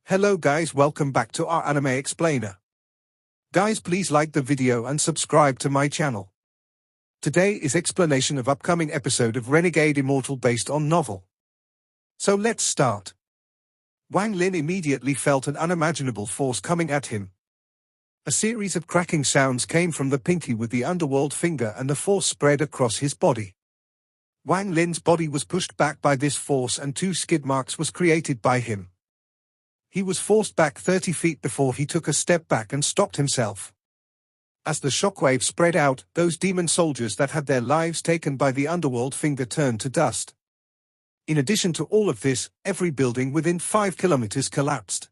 Hello guys, welcome back to our anime explainer. Guys, please like the video and subscribe to my channel. Today is explanation of upcoming episode of Renegade Immortal based on novel. So let's start. Wang Lin immediately felt an unimaginable force coming at him. A series of cracking sounds came from the pinky with the underworld finger and the force spread across his body. Wang Lin's body was pushed back by this force and 2 skid marks was created by him. He was forced back 30 feet before he took a step back and stopped himself. As the shockwave spread out, those demon soldiers that had their lives taken by the underworld finger turned to dust. In addition to all of this, every building within 5 kilometers collapsed.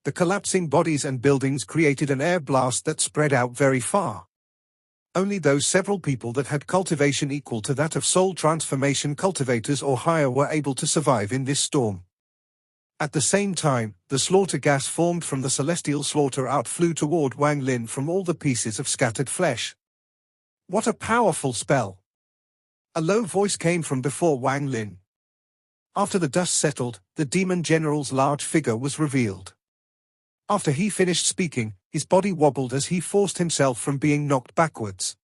The collapsing bodies and buildings created an air blast that spread out very far. Only those several people that had cultivation equal to that of soul transformation cultivators or higher were able to survive in this storm. At the same time, the slaughter gas formed from the celestial slaughter out flew toward Wang Lin from all the pieces of scattered flesh. What a powerful spell! A low voice came from before Wang Lin. After the dust settled, the demon general's large figure was revealed. After he finished speaking, his body wobbled as he forced himself from being knocked backwards.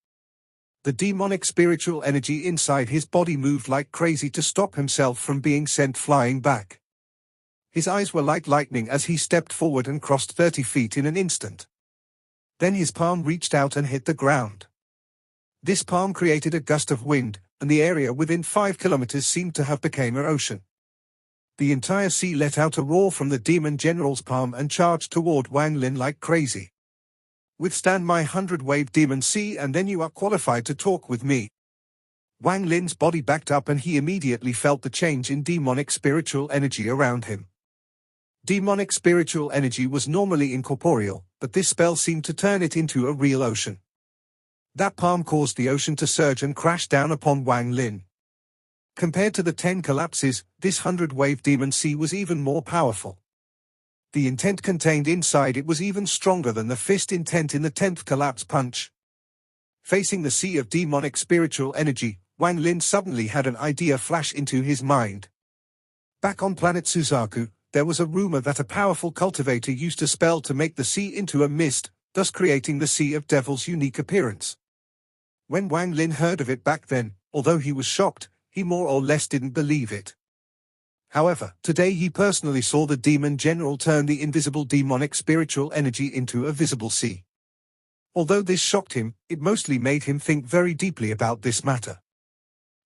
The demonic spiritual energy inside his body moved like crazy to stop himself from being sent flying back. His eyes were like lightning as he stepped forward and crossed 30 feet in an instant. Then his palm reached out and hit the ground. This palm created a gust of wind, and the area within 5 kilometers seemed to have become an ocean. The entire sea let out a roar from the demon general's palm and charged toward Wang Lin like crazy. Withstand my 100-wave demon sea and then you are qualified to talk with me. Wang Lin's body backed up and he immediately felt the change in demonic spiritual energy around him. Demonic spiritual energy was normally incorporeal, but this spell seemed to turn it into a real ocean. That palm caused the ocean to surge and crash down upon Wang Lin. Compared to the 10 collapses, this 100-wave demon sea was even more powerful. The intent contained inside it was even stronger than the fist intent in the 10th collapse punch. Facing the sea of demonic spiritual energy, Wang Lin suddenly had an idea flash into his mind. Back on planet Suzaku, there was a rumor that a powerful cultivator used a spell to make the sea into a mist, thus creating the Sea of Devil's unique appearance. When Wang Lin heard of it back then, although he was shocked, he more or less didn't believe it. However, today he personally saw the demon general turn the invisible demonic spiritual energy into a visible sea. Although this shocked him, it mostly made him think very deeply about this matter.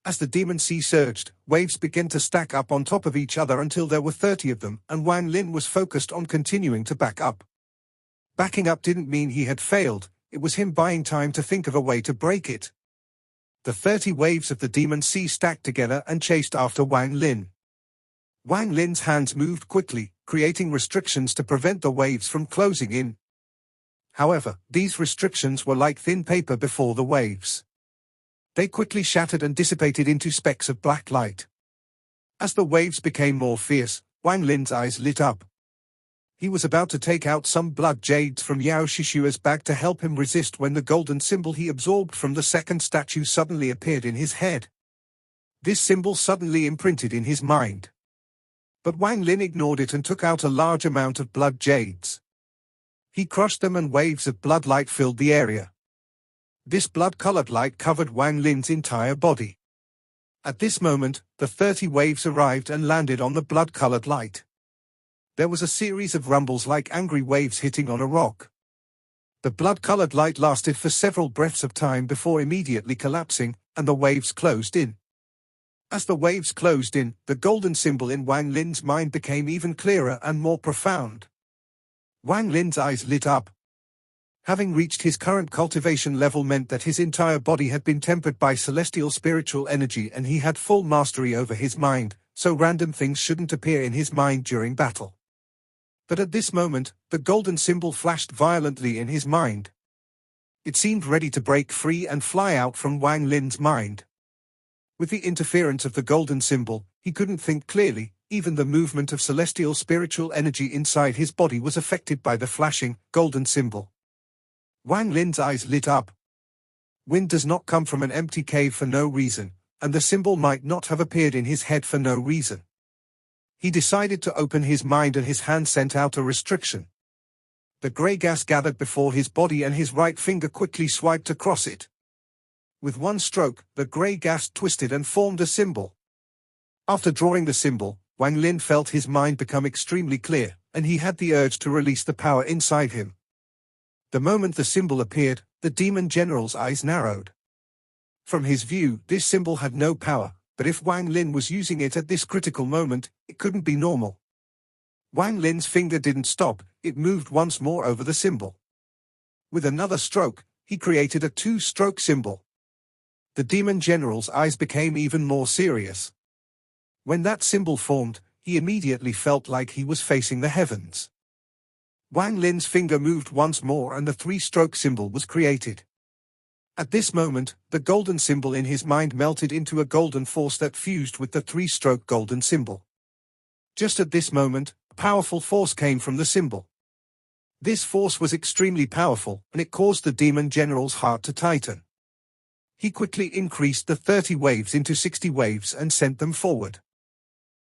As the demon sea surged, waves began to stack up on top of each other until there were 30 of them, and Wang Lin was focused on continuing to back up. Backing up didn't mean he had failed, it was him buying time to think of a way to break it. The 30 waves of the demon sea stacked together and chased after Wang Lin. Wang Lin's hands moved quickly, creating restrictions to prevent the waves from closing in. However, these restrictions were like thin paper before the waves. They quickly shattered and dissipated into specks of black light. As the waves became more fierce, Wang Lin's eyes lit up. He was about to take out some blood jades from Yao Shishua's bag to help him resist when the golden symbol he absorbed from the second statue suddenly appeared in his head. This symbol suddenly imprinted in his mind. But Wang Lin ignored it and took out a large amount of blood jades. He crushed them and waves of blood light filled the area. This blood-colored light covered Wang Lin's entire body. At this moment, the 30 waves arrived and landed on the blood-colored light. There was a series of rumbles like angry waves hitting on a rock. The blood-colored light lasted for several breaths of time before immediately collapsing, and the waves closed in. As the waves closed in, the golden symbol in Wang Lin's mind became even clearer and more profound. Wang Lin's eyes lit up. Having reached his current cultivation level meant that his entire body had been tempered by celestial spiritual energy and he had full mastery over his mind, so random things shouldn't appear in his mind during battle. But at this moment, the golden symbol flashed violently in his mind. It seemed ready to break free and fly out from Wang Lin's mind. With the interference of the golden symbol, he couldn't think clearly, even the movement of celestial spiritual energy inside his body was affected by the flashing, golden symbol. Wang Lin's eyes lit up. Wind does not come from an empty cave for no reason, and the symbol might not have appeared in his head for no reason. He decided to open his mind and his hand sent out a restriction. The grey gas gathered before his body and his right finger quickly swiped across it. With one stroke, the grey gas twisted and formed a symbol. After drawing the symbol, Wang Lin felt his mind become extremely clear, and he had the urge to release the power inside him. The moment the symbol appeared, the demon general's eyes narrowed. From his view, this symbol had no power, but if Wang Lin was using it at this critical moment, it couldn't be normal. Wang Lin's finger didn't stop, it moved once more over the symbol. With another stroke, he created a two-stroke symbol. The demon general's eyes became even more serious. When that symbol formed, he immediately felt like he was facing the heavens. Wang Lin's finger moved once more and the three-stroke symbol was created. At this moment, the golden symbol in his mind melted into a golden force that fused with the three-stroke golden symbol. Just at this moment, a powerful force came from the symbol. This force was extremely powerful, and it caused the demon general's heart to tighten. He quickly increased the 30 waves into 60 waves and sent them forward.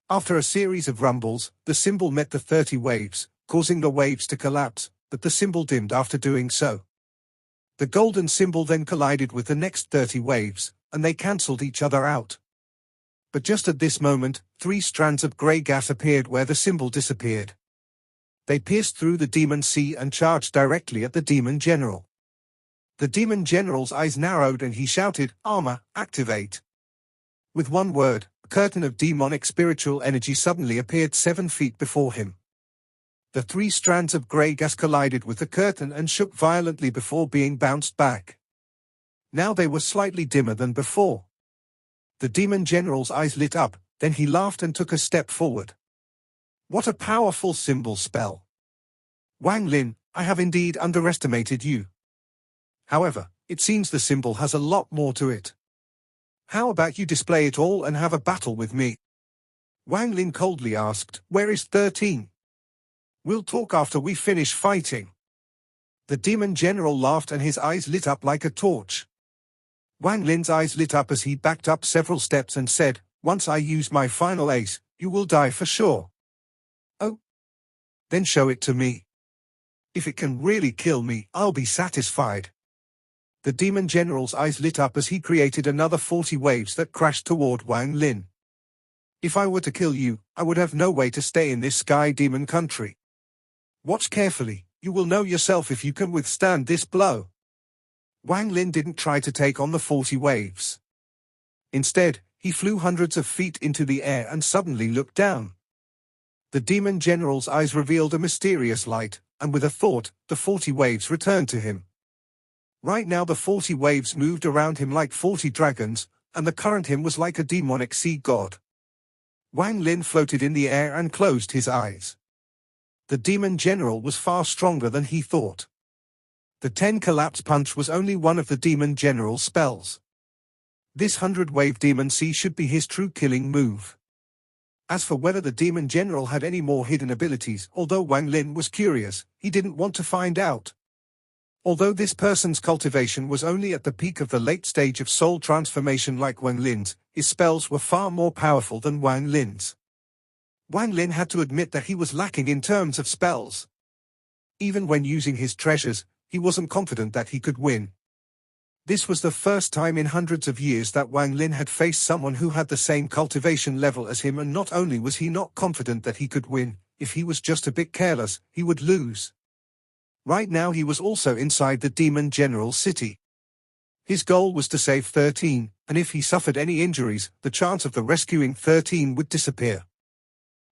After a series of rumbles, the symbol met the 30 waves, causing the waves to collapse, but the symbol dimmed after doing so. The golden symbol then collided with the next 30 waves, and they cancelled each other out. But just at this moment, 3 strands of grey gas appeared where the symbol disappeared. They pierced through the demon sea and charged directly at the demon general. The demon general's eyes narrowed and he shouted, "Armor, activate!" With one word, a curtain of demonic spiritual energy suddenly appeared 7 feet before him. The 3 strands of grey gas collided with the curtain and shook violently before being bounced back. Now they were slightly dimmer than before. The demon general's eyes lit up, then he laughed and took a step forward. What a powerful symbol spell! Wang Lin, I have indeed underestimated you. However, it seems the symbol has a lot more to it. How about you display it all and have a battle with me? Wang Lin coldly asked, "Where is 13? We'll talk after we finish fighting." The demon general laughed and his eyes lit up like a torch. Wang Lin's eyes lit up as he backed up several steps and said, "Once I use my final ace, you will die for sure." "Oh? Then show it to me. If it can really kill me, I'll be satisfied." The demon general's eyes lit up as he created another 40 waves that crashed toward Wang Lin. "If I were to kill you, I would have no way to stay in this sky demon country. Watch carefully, you will know yourself if you can withstand this blow." Wang Lin didn't try to take on the 40 waves. Instead, he flew hundreds of feet into the air and suddenly looked down. The demon general's eyes revealed a mysterious light, and with a thought, the 40 waves returned to him. Right now the 40 waves moved around him like 40 dragons, and the current him was like a demonic sea god. Wang Lin floated in the air and closed his eyes. The demon general was far stronger than he thought. The 10 collapse punch was only one of the demon general's spells. This 100-wave demon sea should be his true killing move. As for whether the demon general had any more hidden abilities, although Wang Lin was curious, he didn't want to find out. Although this person's cultivation was only at the peak of the late stage of soul transformation like Wang Lin's, his spells were far more powerful than Wang Lin's. Wang Lin had to admit that he was lacking in terms of spells. Even when using his treasures, he wasn't confident that he could win. This was the first time in hundreds of years that Wang Lin had faced someone who had the same cultivation level as him, and not only was he not confident that he could win, if he was just a bit careless, he would lose. Right now he was also inside the demon general's city. His goal was to save 13, and if he suffered any injuries, the chance of the rescuing 13 would disappear.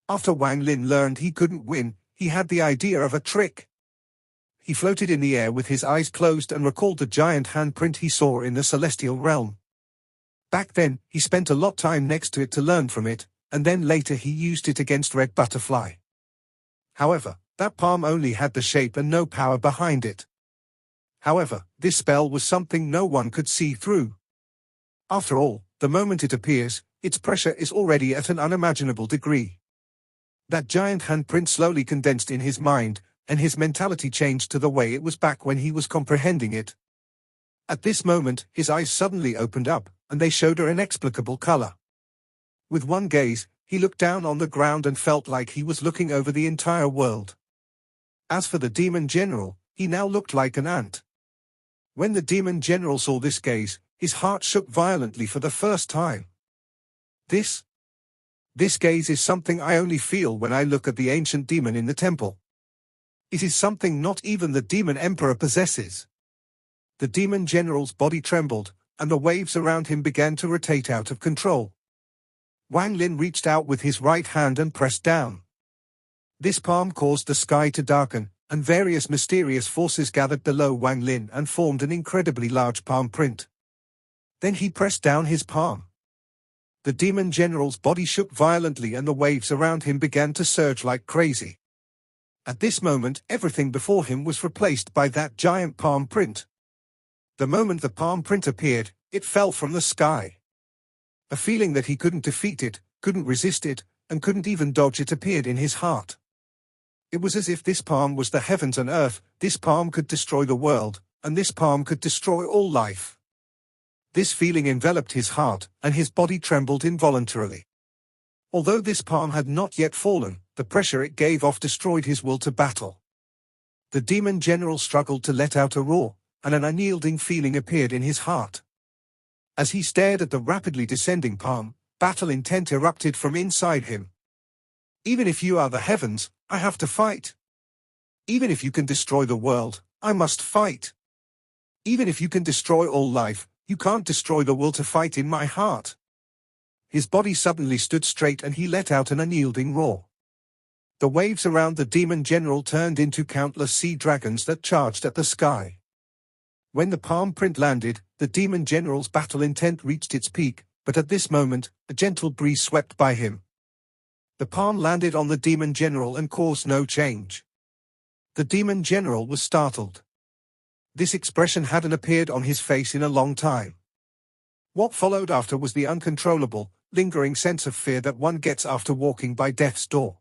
After Wang Lin learned he couldn't win, he had the idea of a trick. He floated in the air with his eyes closed and recalled the giant handprint he saw in the celestial realm. Back then, he spent a lot time next to it to learn from it, and then later he used it against Red Butterfly. However, that palm only had the shape and no power behind it. However, this spell was something no one could see through. After all, the moment it appears, its pressure is already at an unimaginable degree. That giant handprint slowly condensed in his mind, and his mentality changed to the way it was back when he was comprehending it. At this moment, his eyes suddenly opened up, and they showed an inexplicable color. With one gaze, He looked down on the ground and felt like he was looking over the entire world. As for the demon general, he now looked like an ant. When the demon general saw this gaze, his heart shook violently for the first time. This gaze is something I only feel when I look at the ancient demon in the temple. It is something not even the demon emperor possesses. The demon general's body trembled, and the waves around him began to rotate out of control. Wang Lin reached out with his right hand and pressed down. This palm caused the sky to darken, and various mysterious forces gathered below Wang Lin and formed an incredibly large palm print. Then he pressed down his palm. The demon general's body shook violently and the waves around him began to surge like crazy. At this moment, everything before him was replaced by that giant palm print. The moment the palm print appeared, it fell from the sky. A feeling that he couldn't defeat it, couldn't resist it, and couldn't even dodge it appeared in his heart. It was as if this palm was the heavens and earth, this palm could destroy the world, and this palm could destroy all life. This feeling enveloped his heart, and his body trembled involuntarily. Although this palm had not yet fallen, the pressure it gave off destroyed his will to battle. The demon general struggled to let out a roar, and an unyielding feeling appeared in his heart. As he stared at the rapidly descending palm, battle intent erupted from inside him. Even if you are the heavens, I have to fight. Even if you can destroy the world, I must fight. Even if you can destroy all life, you can't destroy the will to fight in my heart. His body suddenly stood straight and he let out an unyielding roar. The waves around the demon general turned into countless sea dragons that charged at the sky. When the palm print landed, the demon general's battle intent reached its peak, but at this moment, a gentle breeze swept by him. The palm landed on the demon general and caused no change. The demon general was startled. This expression hadn't appeared on his face in a long time. What followed after was the uncontrollable, lingering sense of fear that one gets after walking by death's door.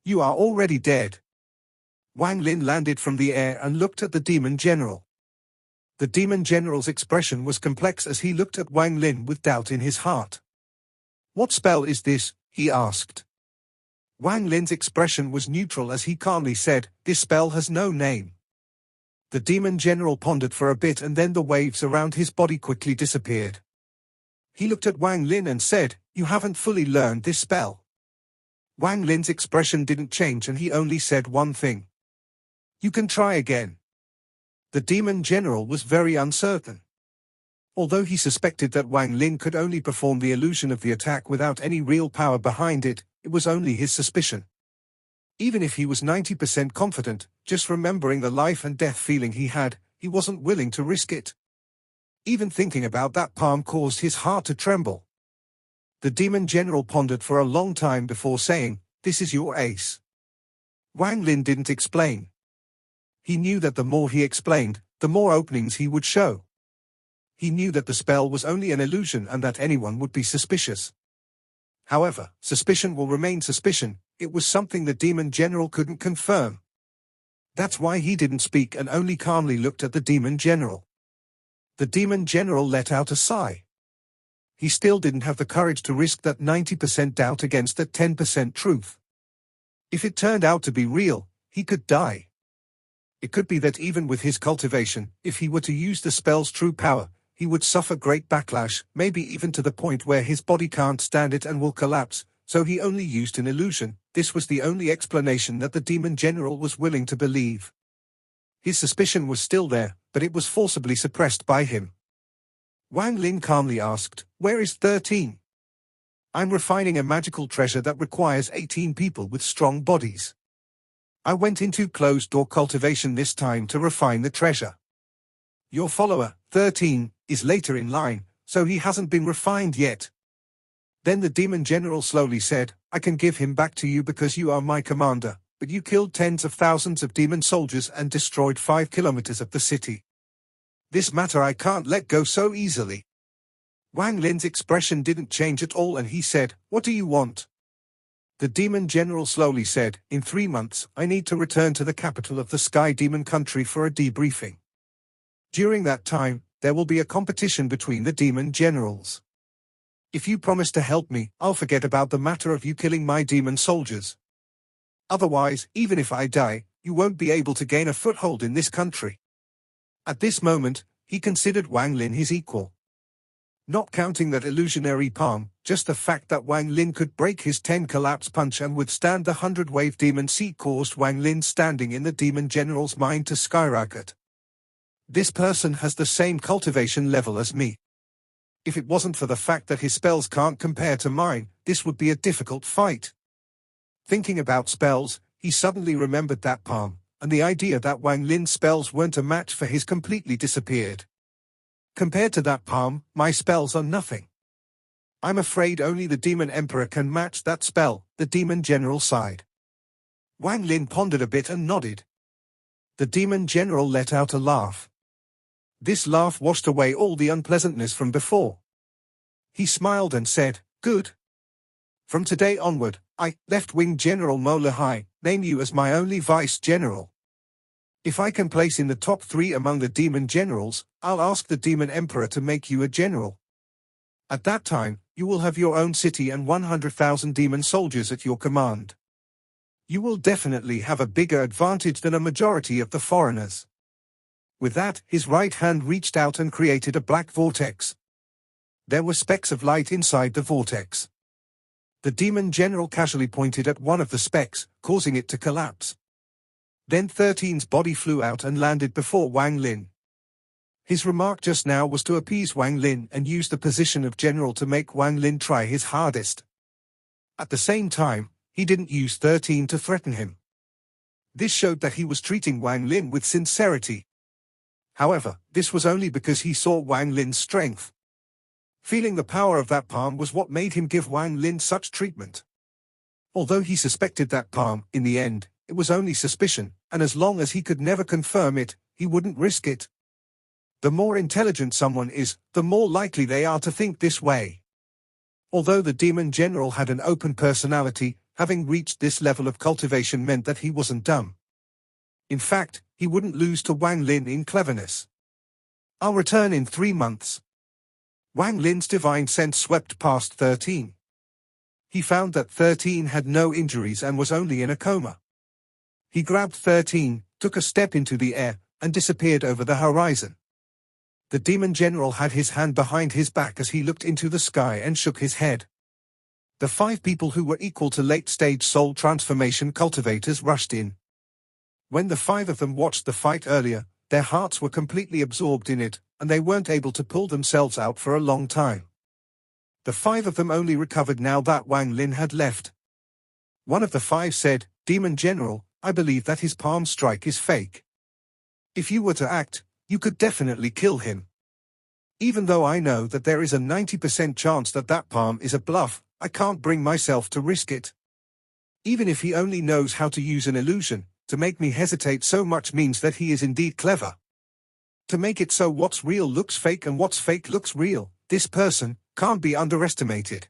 You are already dead. Wang Lin landed from the air and looked at the demon general. The demon general's expression was complex as he looked at Wang Lin with doubt in his heart. What spell is this? He asked. Wang Lin's expression was neutral as he calmly said, this spell has no name. The demon general pondered for a bit and then the waves around his body quickly disappeared. He looked at Wang Lin and said, you haven't fully learned this spell. Wang Lin's expression didn't change and he only said one thing. You can try again. The demon general was very uncertain. Although he suspected that Wang Lin could only perform the illusion of the attack without any real power behind it, it was only his suspicion. Even if he was 90% confident, just remembering the life and death feeling he had, he wasn't willing to risk it. Even thinking about that palm caused his heart to tremble. The demon general pondered for a long time before saying, this is your ace. Wang Lin didn't explain. He knew that the more he explained, the more openings he would show. He knew that the spell was only an illusion and that anyone would be suspicious. However, suspicion will remain suspicion, it was something the demon general couldn't confirm. That's why he didn't speak and only calmly looked at the demon general. The demon general let out a sigh. He still didn't have the courage to risk that 90% doubt against that 10% truth. If it turned out to be real, he could die. It could be that even with his cultivation, if he were to use the spell's true power, he would suffer great backlash, maybe even to the point where his body can't stand it and will collapse, so he only used an illusion. This was the only explanation that the demon general was willing to believe. His suspicion was still there, but it was forcibly suppressed by him. Wang Lin calmly asked, where is 13? I'm refining a magical treasure that requires 18 people with strong bodies. I went into closed-door cultivation this time to refine the treasure. Your follower, 13, is later in line, so he hasn't been refined yet. Then the demon general slowly said, I can give him back to you because you are my commander, but you killed tens of thousands of demon soldiers and destroyed 5 kilometers of the city. This matter I can't let go so easily. Wang Lin's expression didn't change at all and he said, what do you want? The demon general slowly said, in 3 months, I need to return to the capital of the Sky Demon country for a debriefing. During that time, there will be a competition between the demon generals. If you promise to help me, I'll forget about the matter of you killing my demon soldiers. Otherwise, even if I die, you won't be able to gain a foothold in this country. At this moment, he considered Wang Lin his equal. Not counting that illusionary palm, just the fact that Wang Lin could break his 10 collapse punch and withstand the 100-wave demon seed caused Wang Lin standing in the demon general's mind to skyrocket. This person has the same cultivation level as me. If it wasn't for the fact that his spells can't compare to mine, this would be a difficult fight. Thinking about spells, he suddenly remembered that palm, and the idea that Wang Lin's spells weren't a match for his completely disappeared. Compared to that palm, my spells are nothing. I'm afraid only the Demon Emperor can match that spell, the Demon General sighed. Wang Lin pondered a bit and nodded. The Demon General let out a laugh. This laugh washed away all the unpleasantness from before. He smiled and said, "Good. From today onward, I, Left-Wing General Mo Lehai, name you as my only Vice-General. If I can place in the top 3 among the Demon Generals, I'll ask the Demon Emperor to make you a general. At that time, you will have your own city and 100,000 demon soldiers at your command. You will definitely have a bigger advantage than a majority of the foreigners." With that, his right hand reached out and created a black vortex. There were specks of light inside the vortex. The demon general casually pointed at one of the specks, causing it to collapse. Then 13's body flew out and landed before Wang Lin. His remark just now was to appease Wang Lin and use the position of general to make Wang Lin try his hardest. At the same time, he didn't use 13 to threaten him. This showed that he was treating Wang Lin with sincerity. However, this was only because he saw Wang Lin's strength. Feeling the power of that palm was what made him give Wang Lin such treatment. Although he suspected that palm, in the end, it was only suspicion, and as long as he could never confirm it, he wouldn't risk it. The more intelligent someone is, the more likely they are to think this way. Although the demon general had an open personality, having reached this level of cultivation meant that he wasn't dumb. In fact, he wouldn't lose to Wang Lin in cleverness. "I'll return in 3 months." Wang Lin's divine sense swept past 13. He found that 13 had no injuries and was only in a coma. He grabbed 13, took a step into the air, and disappeared over the horizon. The demon general had his hand behind his back as he looked into the sky and shook his head. The 5 people who were equal to late-stage soul transformation cultivators rushed in. When the 5 of them watched the fight earlier, their hearts were completely absorbed in it, and they weren't able to pull themselves out for a long time. The 5 of them only recovered now that Wang Lin had left. One of the 5 said, "Demon General, I believe that his palm strike is fake. If you were to act, you could definitely kill him. Even though I know that there is a 90% chance that that palm is a bluff, I can't bring myself to risk it. Even if he only knows how to use an illusion, to make me hesitate so much means that he is indeed clever. To make it so what's real looks fake and what's fake looks real, this person can't be underestimated.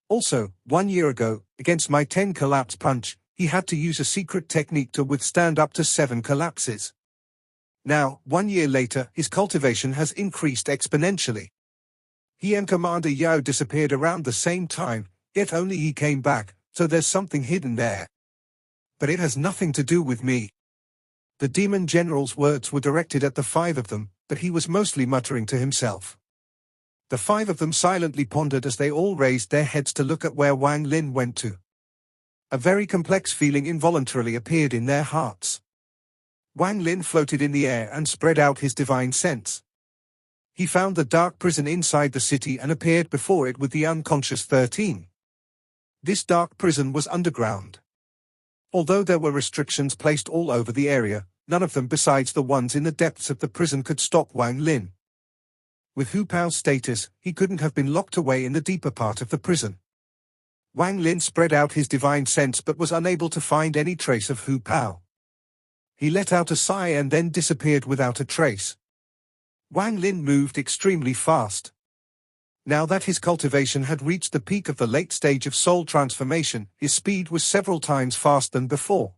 Also, 1 year ago, against my 10 collapse punch, he had to use a secret technique to withstand up to 7 collapses. Now, 1 year later, his cultivation has increased exponentially. He and Commander Yao disappeared around the same time, yet only he came back, so there's something hidden there. But it has nothing to do with me." The demon general's words were directed at the 5 of them, but he was mostly muttering to himself. The 5 of them silently pondered as they all raised their heads to look at where Wang Lin went to. A very complex feeling involuntarily appeared in their hearts. Wang Lin floated in the air and spread out his divine sense. He found the dark prison inside the city and appeared before it with the unconscious 13. This dark prison was underground. Although there were restrictions placed all over the area, none of them besides the ones in the depths of the prison could stop Wang Lin. With Hu Pao's status, he couldn't have been locked away in the deeper part of the prison. Wang Lin spread out his divine sense but was unable to find any trace of Hu Pao. He let out a sigh and then disappeared without a trace. Wang Lin moved extremely fast. Now that his cultivation had reached the peak of the late stage of soul transformation, his speed was several times faster than before.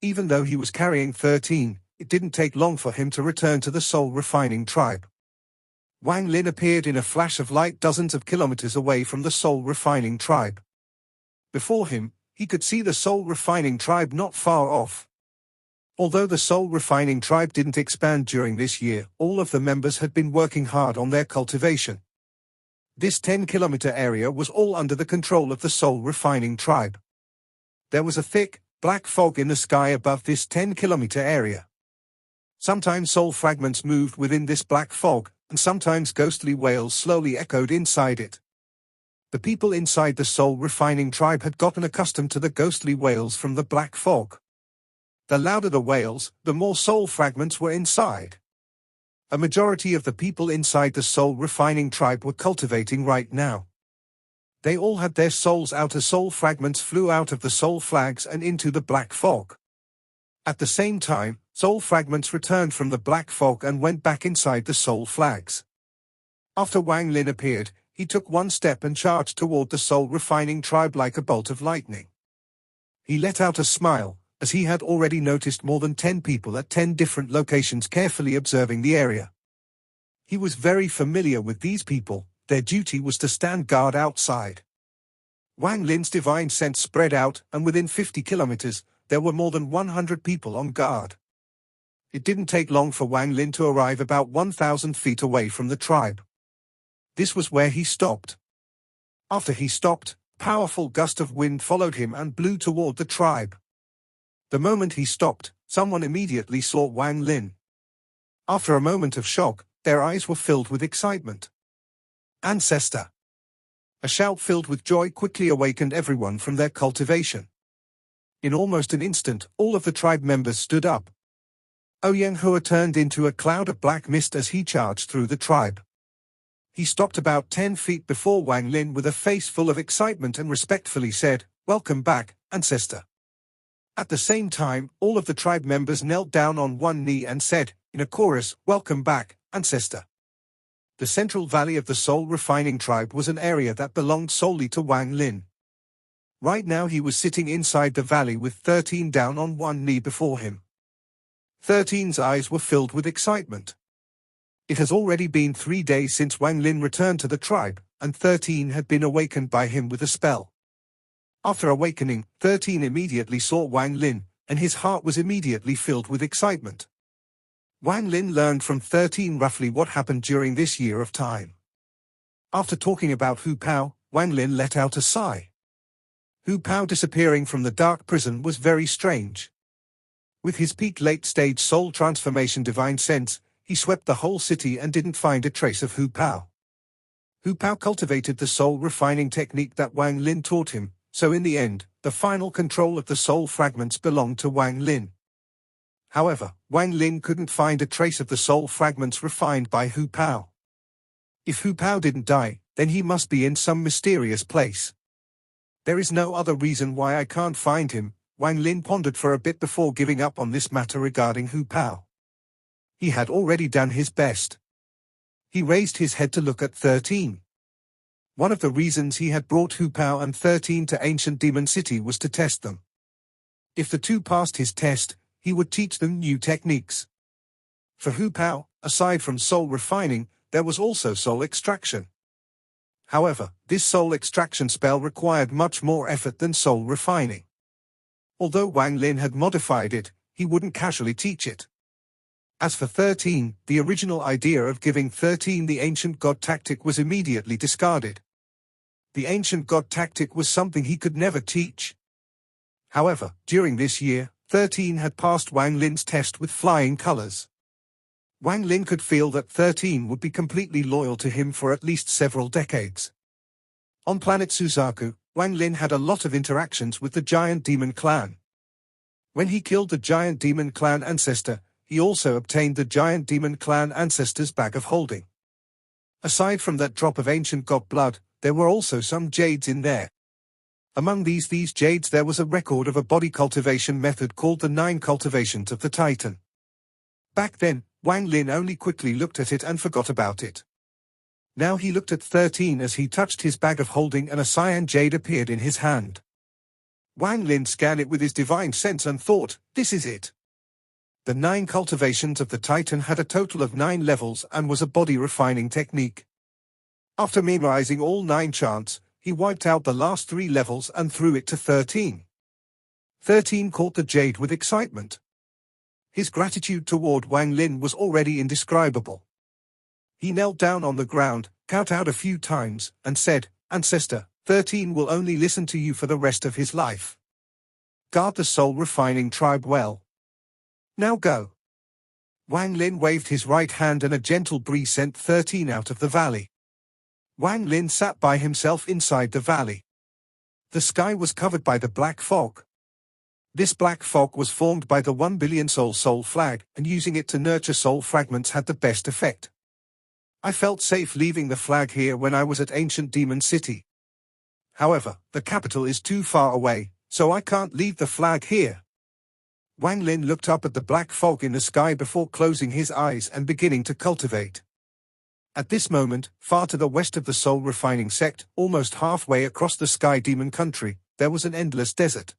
Even though he was carrying 13, it didn't take long for him to return to the soul refining tribe. Wang Lin appeared in a flash of light dozens of kilometers away from the soul refining tribe. Before him, he could see the soul refining tribe not far off. Although the soul refining tribe didn't expand during this year, all of the members had been working hard on their cultivation. This 10-kilometer area was all under the control of the soul refining tribe. There was a thick, black fog in the sky above this 10-kilometer area. Sometimes soul fragments moved within this black fog, and sometimes ghostly wails slowly echoed inside it. The people inside the soul refining tribe had gotten accustomed to the ghostly wails from the black fog. The louder the wails, the more soul fragments were inside. A majority of the people inside the soul refining tribe were cultivating right now. They all had their souls out as soul fragments flew out of the soul flags and into the black fog. At the same time, soul fragments returned from the black fog and went back inside the soul flags. After Wang Lin appeared, he took one step and charged toward the soul refining tribe like a bolt of lightning. He let out a smile, as he had already noticed more than 10 people at 10 different locations carefully observing the area. He was very familiar with these people. Their duty was to stand guard outside. Wang Lin's divine sense spread out, and within 50 kilometers, there were more than 100 people on guard. It didn't take long for Wang Lin to arrive about 1,000 feet away from the tribe. This was where he stopped. After he stopped, a powerful gust of wind followed him and blew toward the tribe. The moment he stopped, someone immediately saw Wang Lin. After a moment of shock, their eyes were filled with excitement. Ancestor! A shout filled with joy quickly awakened everyone from their cultivation. In almost an instant, all of the tribe members stood up. Ouyang Hua turned into a cloud of black mist as he charged through the tribe. He stopped about 10 feet before Wang Lin with a face full of excitement and respectfully said, "Welcome back, Ancestor." At the same time, all of the tribe members knelt down on one knee and said, in a chorus, "Welcome back, Ancestor." The central valley of the soul refining tribe was an area that belonged solely to Wang Lin. Right now he was sitting inside the valley with 13 down on one knee before him. 13's eyes were filled with excitement. It has already been 3 days since Wang Lin returned to the tribe, and 13 had been awakened by him with a spell. After awakening, 13 immediately saw Wang Lin, and his heart was immediately filled with excitement. Wang Lin learned from 13 roughly what happened during this year of time. After talking about Hu Pao, Wang Lin let out a sigh. Hu Pao disappearing from the dark prison was very strange. With his peak late-stage soul transformation divine sense, he swept the whole city and didn't find a trace of Hu Pao. Hu Pao cultivated the soul refining technique that Wang Lin taught him, so in the end, the final control of the soul fragments belonged to Wang Lin. However, Wang Lin couldn't find a trace of the soul fragments refined by Hu Pao. If Hu Pao didn't die, then he must be in some mysterious place. There is no other reason why I can't find him, Wang Lin pondered for a bit before giving up on this matter regarding Hu Pao. He had already done his best. He raised his head to look at 13. One of the reasons he had brought Hu Pao and 13 to Ancient Demon City was to test them. If the two passed his test, he would teach them new techniques. For Hu Pao, aside from soul refining, there was also soul extraction. However, this soul extraction spell required much more effort than soul refining. Although Wang Lin had modified it, he wouldn't casually teach it. As for 13, the original idea of giving 13 the ancient god tactic was immediately discarded. The ancient god tactic was something he could never teach. However, during this year, 13 had passed Wang Lin's test with flying colors. Wang Lin could feel that 13 would be completely loyal to him for at least several decades. On planet Suzaku, Wang Lin had a lot of interactions with the giant demon clan. When he killed the giant demon clan ancestor, he also obtained the giant demon clan ancestor's bag of holding. Aside from that drop of ancient god blood, there were also some jades in there. Among these jades there was a record of a body cultivation method called the 9 cultivations of the Titan. Back then, Wang Lin only quickly looked at it and forgot about it. Now he looked at 13 as he touched his bag of holding and a cyan jade appeared in his hand. Wang Lin scanned it with his divine sense and thought, "This is it." The 9 cultivations of the Titan had a total of 9 levels and was a body refining technique. After memorizing all 9 chants, he wiped out the last 3 levels and threw it to 13. 13 caught the jade with excitement. His gratitude toward Wang Lin was already indescribable. He knelt down on the ground, kowtowed a few times, and said, "Ancestor, 13 will only listen to you for the rest of his life. Guard the soul-refining tribe well. Now go." Wang Lin waved his right hand and a gentle breeze sent 13 out of the valley. Wang Lin sat by himself inside the valley. The sky was covered by the black fog. This black fog was formed by the 1 billion soul flag, and using it to nurture soul fragments had the best effect. I felt safe leaving the flag here when I was at ancient Demon City. However, the capital is too far away, so I can't leave the flag here. Wang Lin looked up at the black fog in the sky before closing his eyes and beginning to cultivate. At this moment, far to the west of the soul refining sect, almost halfway across the sky demon country, there was an endless desert.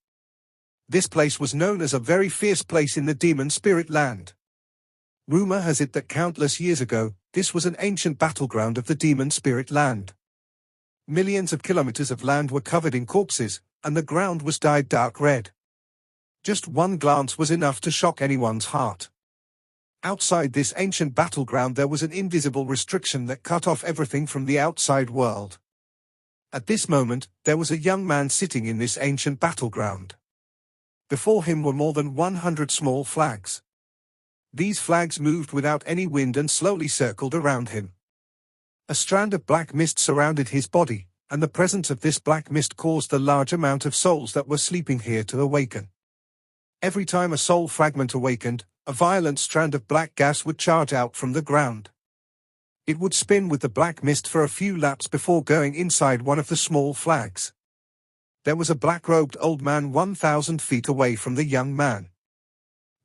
This place was known as a very fierce place in the demon spirit land. Rumor has it that countless years ago, this was an ancient battleground of the demon spirit land. Millions of kilometers of land were covered in corpses, and the ground was dyed dark red. Just one glance was enough to shock anyone's heart. Outside this ancient battleground there was an invisible restriction that cut off everything from the outside world. At this moment, there was a young man sitting in this ancient battleground. Before him were more than 100 small flags. These flags moved without any wind and slowly circled around him. A strand of black mist surrounded his body, and the presence of this black mist caused the large amount of souls that were sleeping here to awaken. Every time a soul fragment awakened, a violent strand of black gas would charge out from the ground. It would spin with the black mist for a few laps before going inside one of the small flags. There was a black-robed old man 1,000 feet away from the young man.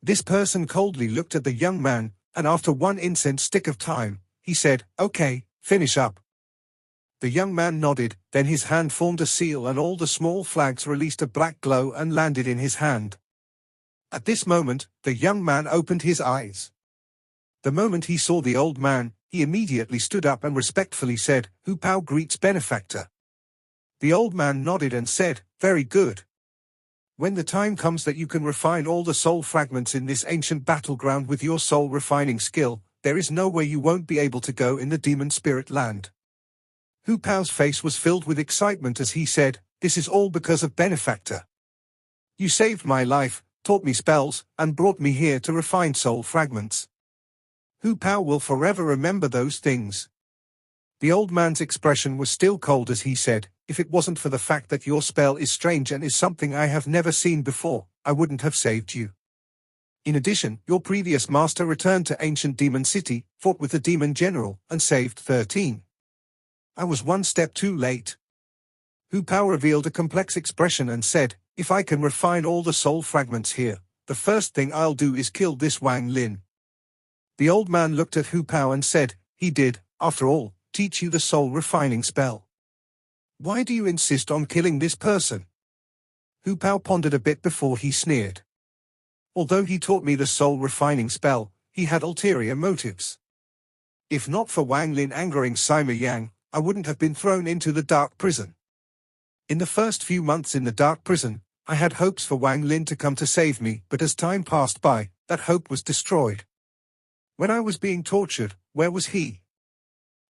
This person coldly looked at the young man, and after one incense stick of time, he said, "Okay, finish up." The young man nodded, then his hand formed a seal and all the small flags released a black glow and landed in his hand. At this moment, the young man opened his eyes. The moment he saw the old man, he immediately stood up and respectfully said, "Hu Pao greets benefactor." The old man nodded and said, "Very good. When the time comes that you can refine all the soul fragments in this ancient battleground with your soul refining skill, there is no way you won't be able to go in the demon spirit land." Hu Pao's face was filled with excitement as he said, "This is all because of benefactor. You saved my life, taught me spells, and brought me here to refine soul fragments. Hu Pao will forever remember those things." The old man's expression was still cold as he said, "If it wasn't for the fact that your spell is strange and is something I have never seen before, I wouldn't have saved you. In addition, your previous master returned to ancient Demon City, fought with the demon general, and saved 13. I was one step too late." Hu Pao revealed a complex expression and said, "If I can refine all the soul fragments here, the first thing I'll do is kill this Wang Lin." The old man looked at Hu Pao and said, "He did, after all, teach you the soul refining spell. Why do you insist on killing this person?" Hu Pao pondered a bit before he sneered. "Although he taught me the soul refining spell, he had ulterior motives. If not for Wang Lin angering Sima Yang, I wouldn't have been thrown into the dark prison. In the first few months in the dark prison, I had hopes for Wang Lin to come to save me, but as time passed by, that hope was destroyed. When I was being tortured, where was he?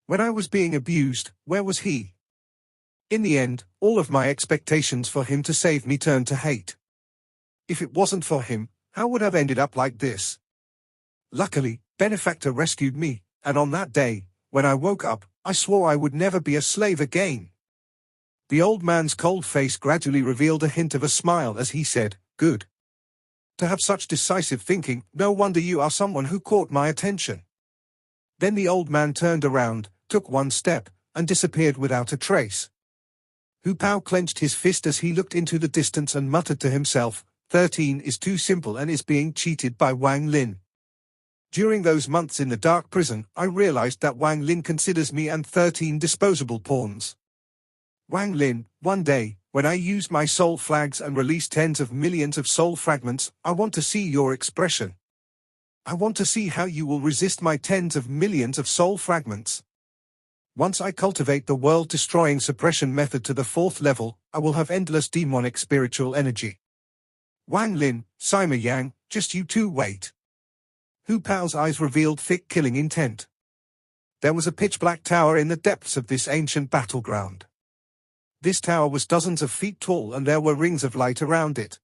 When I was being abused, where was he? In the end, all of my expectations for him to save me turned to hate. If it wasn't for him, how would I have ended up like this? Luckily, Benefactor rescued me, and on that day, when I woke up, I swore I would never be a slave again." The old man's cold face gradually revealed a hint of a smile as he said, "Good. To have such decisive thinking, no wonder you are someone who caught my attention." Then the old man turned around, took one step, and disappeared without a trace. Hu Pao clenched his fist as he looked into the distance and muttered to himself, 13 is too simple and is being cheated by Wang Lin. During those months in the dark prison, I realized that Wang Lin considers me and 13 disposable pawns. Wang Lin, one day, when I use my soul flags and release tens of millions of soul fragments, I want to see your expression. I want to see how you will resist my tens of millions of soul fragments. Once I cultivate the world-destroying suppression method to the 4th level, I will have endless demonic spiritual energy. Wang Lin, Sima Yang, just you two wait. Hu Pao's eyes revealed thick killing intent. There was a pitch-black tower in the depths of this ancient battleground. This tower was dozens of feet tall and there were rings of light around it.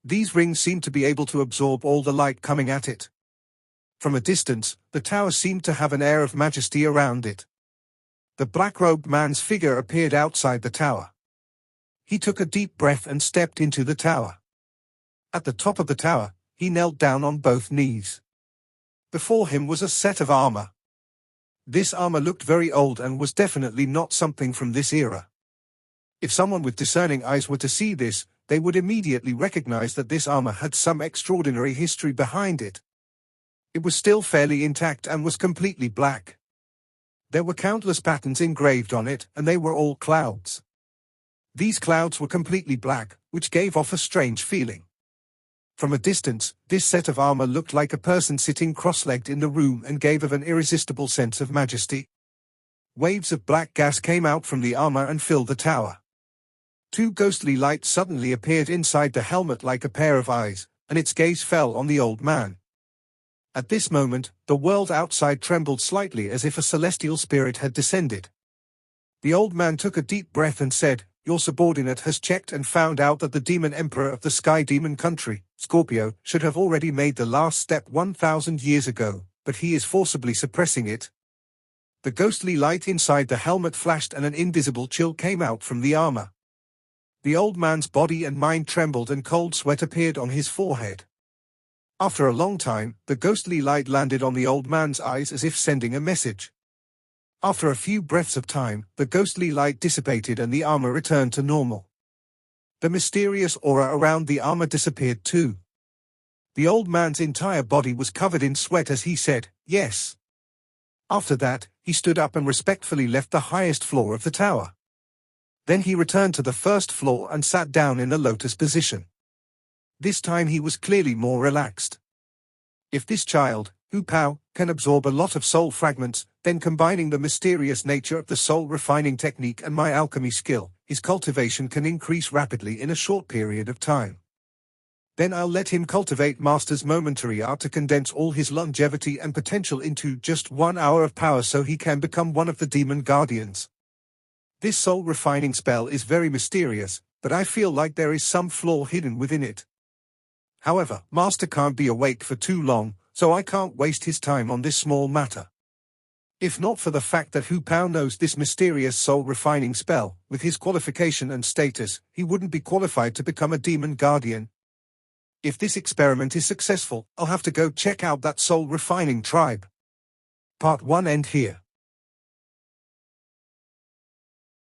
These rings seemed to be able to absorb all the light coming at it. From a distance, the tower seemed to have an air of majesty around it. The black-robed man's figure appeared outside the tower. He took a deep breath and stepped into the tower. At the top of the tower, he knelt down on both knees. Before him was a set of armor. This armor looked very old and was definitely not something from this era. If someone with discerning eyes were to see this, they would immediately recognize that this armor had some extraordinary history behind it. It was still fairly intact and was completely black. There were countless patterns engraved on it, and they were all clouds. These clouds were completely black, which gave off a strange feeling. From a distance, this set of armor looked like a person sitting cross-legged in the room and gave off an irresistible sense of majesty. Waves of black gas came out from the armor and filled the tower. Two ghostly lights suddenly appeared inside the helmet like a pair of eyes, and its gaze fell on the old man. At this moment, the world outside trembled slightly as if a celestial spirit had descended. The old man took a deep breath and said, "Your subordinate has checked and found out that the demon emperor of the Sky Demon country, Scorpio, should have already made the last step 1,000 years ago, but he is forcibly suppressing it." The ghostly light inside the helmet flashed and an invisible chill came out from the armor. The old man's body and mind trembled and cold sweat appeared on his forehead. After a long time, the ghostly light landed on the old man's eyes as if sending a message. After a few breaths of time, the ghostly light dissipated and the armor returned to normal. The mysterious aura around the armor disappeared too. The old man's entire body was covered in sweat as he said, "Yes." After that, he stood up and respectfully left the highest floor of the tower. Then he returned to the first floor and sat down in the lotus position. This time he was clearly more relaxed. If this child, Hu Pao, can absorb a lot of soul fragments, then combining the mysterious nature of the soul refining technique and my alchemy skill, his cultivation can increase rapidly in a short period of time. Then I'll let him cultivate Master's momentary art to condense all his longevity and potential into just 1 hour of power so he can become one of the demon guardians. This soul refining spell is very mysterious, but I feel like there is some flaw hidden within it. However, Master can't be awake for too long, so I can't waste his time on this small matter. If not for the fact that Hu Pao knows this mysterious soul refining spell, with his qualification and status, he wouldn't be qualified to become a demon guardian. If this experiment is successful, I'll have to go check out that soul refining tribe. Part 1 end here.